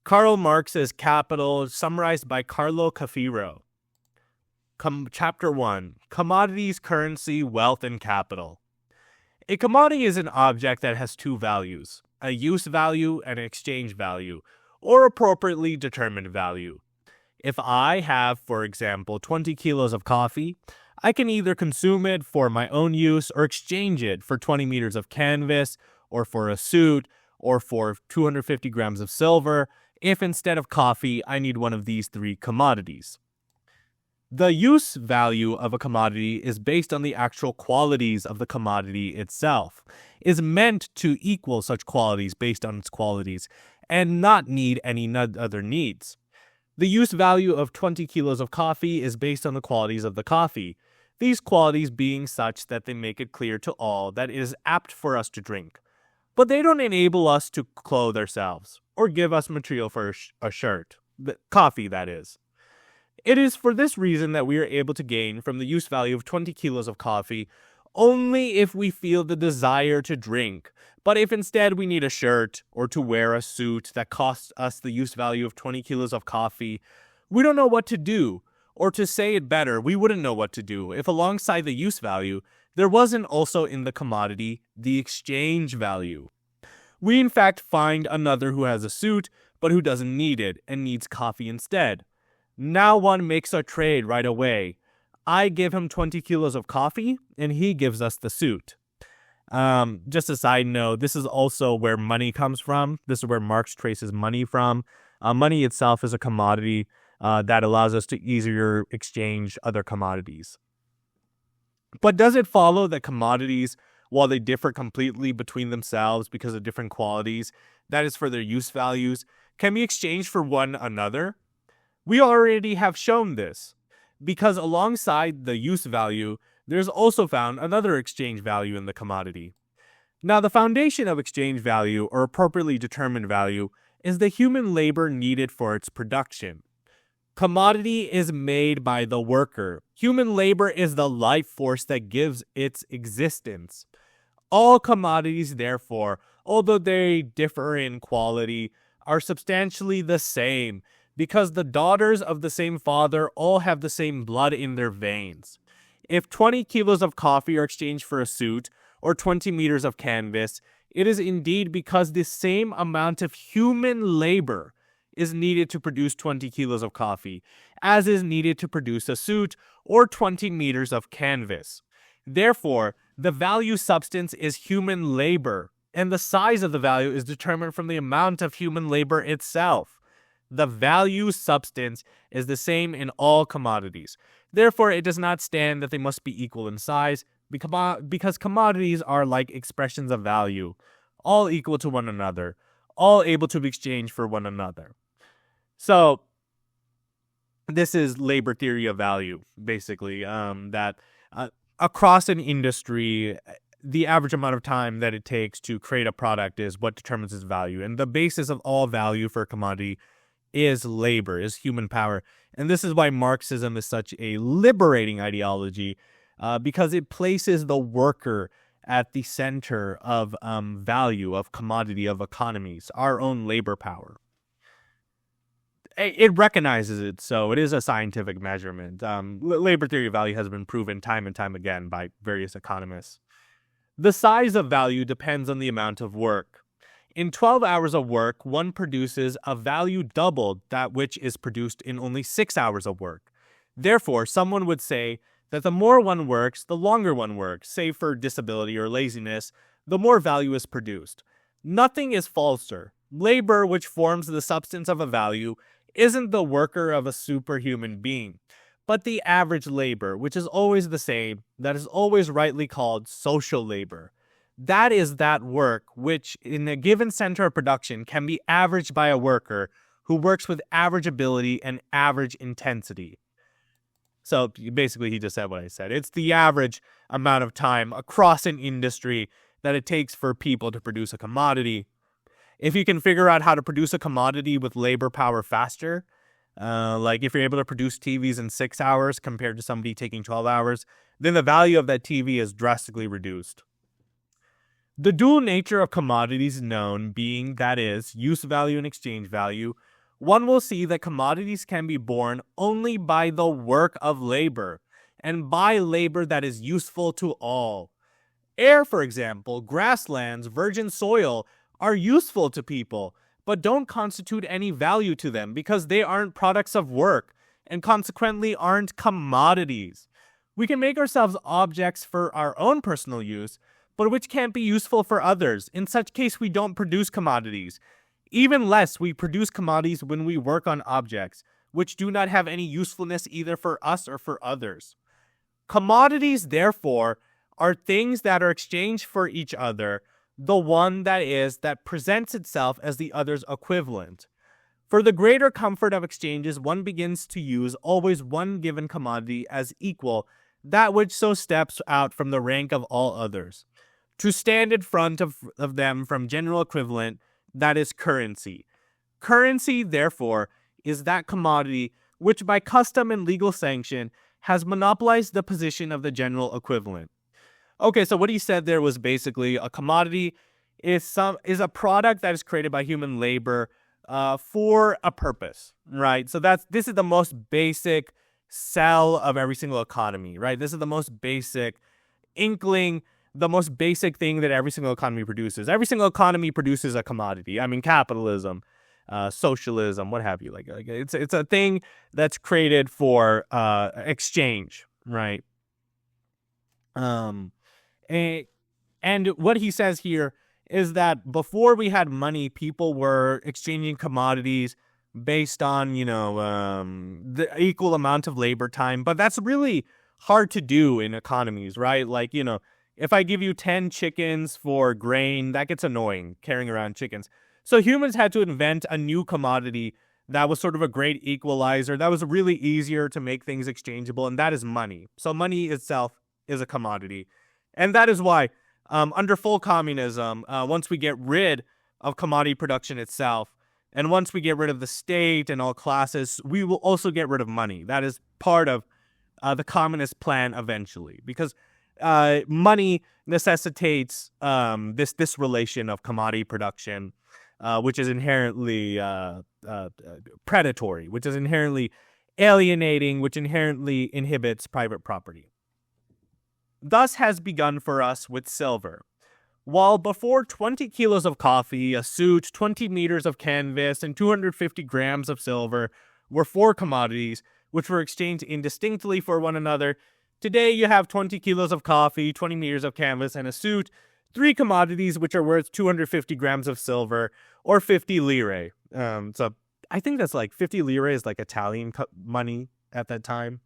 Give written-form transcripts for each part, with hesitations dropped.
Karl Marx's Capital, summarized by Carlo Caffiro. Chapter 1. Commodities, Currency, Wealth, and Capital. A commodity is an object that has two values, a use value and an exchange value, or appropriately determined value. If I have, for example, 20 kilos of coffee, I can either consume it for my own use or exchange it for 20 meters of canvas, or for a suit, or for 250 grams of silver, if instead of coffee, I need one of these three commodities. The use value of a commodity is based on the actual qualities of the commodity itself, is meant to equal such qualities based on its qualities, and not need any other needs. The use value of 20 kilos of coffee is based on the qualities of the coffee, these qualities being such that they make it clear to all that it is apt for us to drink. But they don't enable us to clothe ourselves, or give us material for a shirt. Coffee, that is. It is for this reason that we are able to gain from the use value of 20 kilos of coffee only if we feel the desire to drink. But if instead we need a shirt or to wear a suit that costs us the use value of 20 kilos of coffee, we don't know what to do. Or to say it better, we wouldn't know what to do if alongside the use value, there wasn't also in the commodity the exchange value. We in fact find another who has a suit, but who doesn't need it and needs coffee instead. Now one makes a trade right away. I give him 20 kilos of coffee, and he gives us the suit. Just a side note, this is also where money comes from. This is where Marx traces money from. Money itself is a commodity that allows us to easier exchange other commodities. But does it follow that commodities, while they differ completely between themselves because of different qualities, that is for their use values, can be exchanged for one another? We already have shown this, because alongside the use value, there's also found another exchange value in the commodity. Now, the foundation of exchange value, or appropriately determined value, is the human labor needed for its production. Commodity is made by the worker. Human labor is the life force that gives its existence. All commodities, therefore, although they differ in quality, are substantially the same, because the daughters of the same father all have the same blood in their veins. If 20 kilos of coffee are exchanged for a suit, or 20 meters of canvas, it is indeed because the same amount of human labor is needed to produce 20 kilos of coffee, as is needed to produce a suit or 20 meters of canvas. Therefore, the value substance is human labor, and the size of the value is determined from the amount of human labor itself. The value substance is the same in all commodities. Therefore, it does not stand that they must be equal in size, because commodities are like expressions of value, all equal to one another, all able to be exchanged for one another. So, this is labor theory of value, basically, that across an industry, the average amount of time that it takes to create a product is what determines its value. And the basis of all value for a commodity is labor, is human power. And this is why Marxism is such a liberating ideology, because it places the worker at the center of value, of commodity, of economies, our own labor power. It recognizes it, so it is a scientific measurement. Labor theory of value has been proven time and time again by various economists. The size of value depends on the amount of work. In 12 hours of work, one produces a value double that which is produced in only 6 hours of work. Therefore, someone would say that the more one works, the longer one works. Say for disability or laziness, the more value is produced. Nothing is falser. Labor, which forms the substance of a value, isn't the worker of a superhuman being, but the average labor, which is always the same, that is always rightly called social labor. That is that work which, in a given center of production, can be averaged by a worker who works with average ability and average intensity. So basically, he just said what I said. It's the average amount of time across an industry that it takes for people to produce a commodity. If you can figure out how to produce a commodity with labor power faster, like if you're able to produce TVs in 6 hours compared to somebody taking 12 hours, then the value of that TV is drastically reduced. The dual nature of commodities known being, that is, use value and exchange value, one will see that commodities can be born only by the work of labor, and by labor that is useful to all. Air, for example, grasslands, virgin soil are useful to people, but don't constitute any value to them because they aren't products of work and consequently aren't commodities. We can make ourselves objects for our own personal use, but which can't be useful for others. In such case, we don't produce commodities. Even less, we produce commodities when we work on objects, which do not have any usefulness either for us or for others. Commodities, therefore, are things that are exchanged for each other, the one that presents itself as the other's equivalent. For the greater comfort of exchanges, one begins to use always one given commodity as equal, that which so steps out from the rank of all others, to stand in front of them from general equivalent, that is currency. Currency, therefore, is that commodity which by custom and legal sanction has monopolized the position of the general equivalent. Okay, so what he said there was basically a commodity is a product that is created by human labor for a purpose, right? So this is the most basic cell of every single economy, right? This is the most basic inkling, the most basic thing that every single economy produces. Every single economy produces a commodity. I mean, capitalism, socialism, what have you. Like it's a thing that's created for exchange, right? And what he says here is that before we had money, people were exchanging commodities based on, the equal amount of labor time. But that's really hard to do in economies, right? Like, if I give you 10 chickens for grain, that gets annoying, carrying around chickens. So humans had to invent a new commodity that was sort of a great equalizer, that was really easier to make things exchangeable, and that is money. So money itself is a commodity. And that is why, under full communism, once we get rid of commodity production itself, and once we get rid of the state and all classes, we will also get rid of money. That is part of the communist plan eventually, because money necessitates this relation of commodity production, which is inherently predatory, which is inherently alienating, which inherently inhibits private property. Thus has begun for us with silver. While before 20 kilos of coffee, a suit, 20 meters of canvas, and 250 grams of silver were four commodities which were exchanged indistinctly for one another, today you have 20 kilos of coffee, 20 meters of canvas, and a suit, three commodities which are worth 250 grams of silver, or 50 lire. So I think that's like 50 lire is like Italian money at that time.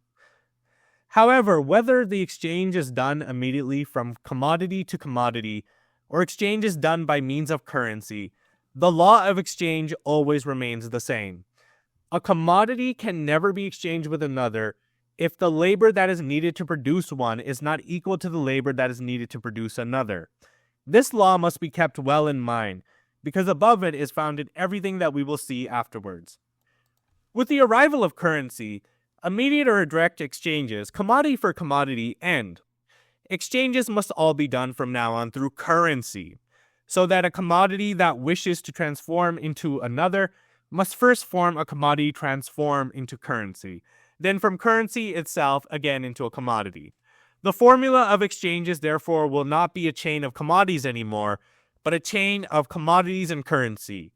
However, whether the exchange is done immediately from commodity to commodity, or exchange is done by means of currency, the law of exchange always remains the same. A commodity can never be exchanged with another if the labor that is needed to produce one is not equal to the labor that is needed to produce another. This law must be kept well in mind, because above it is founded everything that we will see afterwards. With the arrival of currency, immediate or direct exchanges, commodity for commodity, end. Exchanges must all be done from now on through currency, so that a commodity that wishes to transform into another must first form a commodity transform into currency, then from currency itself again into a commodity. The formula of exchanges, therefore, will not be a chain of commodities anymore, but a chain of commodities and currency.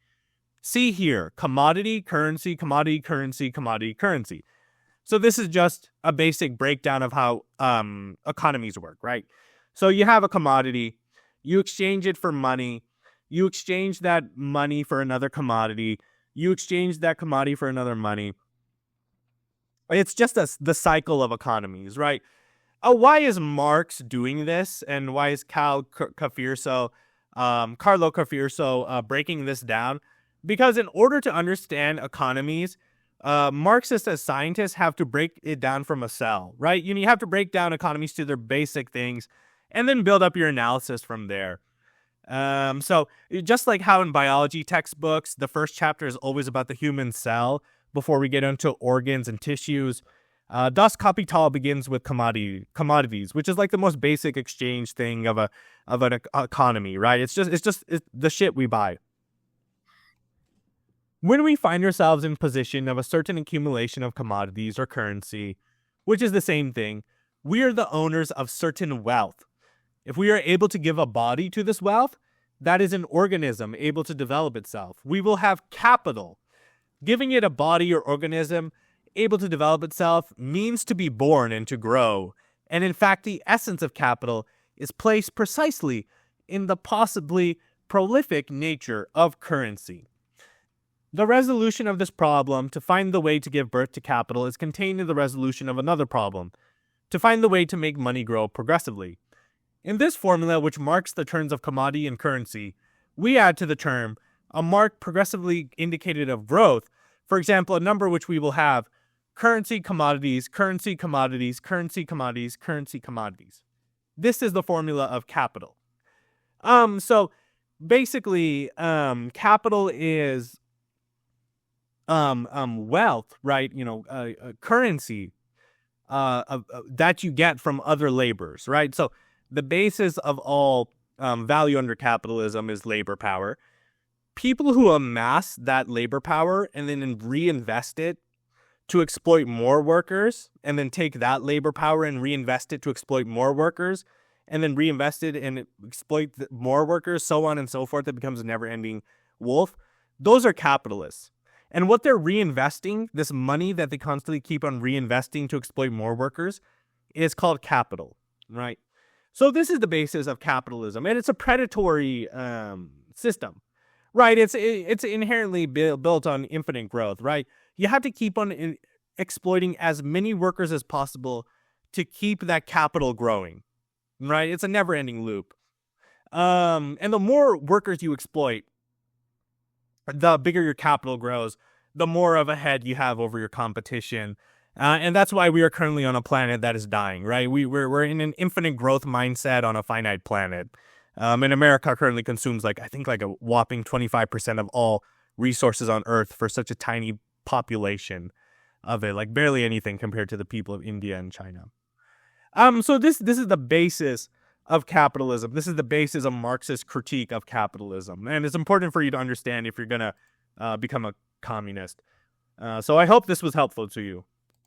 See here, commodity, currency, commodity, currency, commodity, currency. So this is just a basic breakdown of how economies work, right? So you have a commodity, you exchange it for money, you exchange that money for another commodity, you exchange that commodity for another money. It's just the cycle of economies, right? Why is Marx doing this, and why is Carlo Cafirso breaking this down? Because in order to understand economies, Marxists as scientists have to break it down from a cell, right? You have to break down economies to their basic things and then build up your analysis from there. So just like how in biology textbooks, the first chapter is always about the human cell before we get into organs and tissues. Das Kapital begins with commodities, which is like the most basic exchange thing of an economy, right? It's the shit we buy. When we find ourselves in position of a certain accumulation of commodities or currency, which is the same thing, we are the owners of certain wealth. If we are able to give a body to this wealth, that is an organism able to develop itself. We will have capital. Giving it a body or organism able to develop itself means to be born and to grow. And in fact, the essence of capital is placed precisely in the possibly prolific nature of currency. The resolution of this problem, to find the way to give birth to capital, is contained in the resolution of another problem, to find the way to make money grow progressively. In this formula, which marks the terms of commodity and currency, we add to the term a mark progressively indicated of growth, for example, a number which we will have currency, commodities, currency, commodities, currency, commodities, currency, commodities. This is the formula of capital. So basically, capital is wealth, right? Currency that you get from other laborers, right? So the basis of all value under capitalism is labor power. People who amass that labor power and then reinvest it to exploit more workers, and then take that labor power and reinvest it to exploit more workers, and then reinvest it and exploit more workers, so on and so forth. It becomes a never-ending wolf. Those are capitalists. And what they're reinvesting, this money that they constantly keep on reinvesting to exploit more workers, is called capital, right? So this is the basis of capitalism, and it's a predatory system, right? It's inherently built on infinite growth, right? You have to keep on exploiting as many workers as possible to keep that capital growing, right? It's a never-ending loop. And the more workers you exploit, the bigger your capital grows, the more of a head you have over your competition. And that's why we are currently on a planet that is dying, right? We're in an infinite growth mindset on a finite planet. And America currently consumes I think a whopping 25% of all resources on Earth for such a tiny population of it, barely anything compared to the people of India and China. So this is the basis of capitalism. This is the basis of Marxist critique of capitalism. And it's important for you to understand if you're going to become a communist. So I hope this was helpful to you.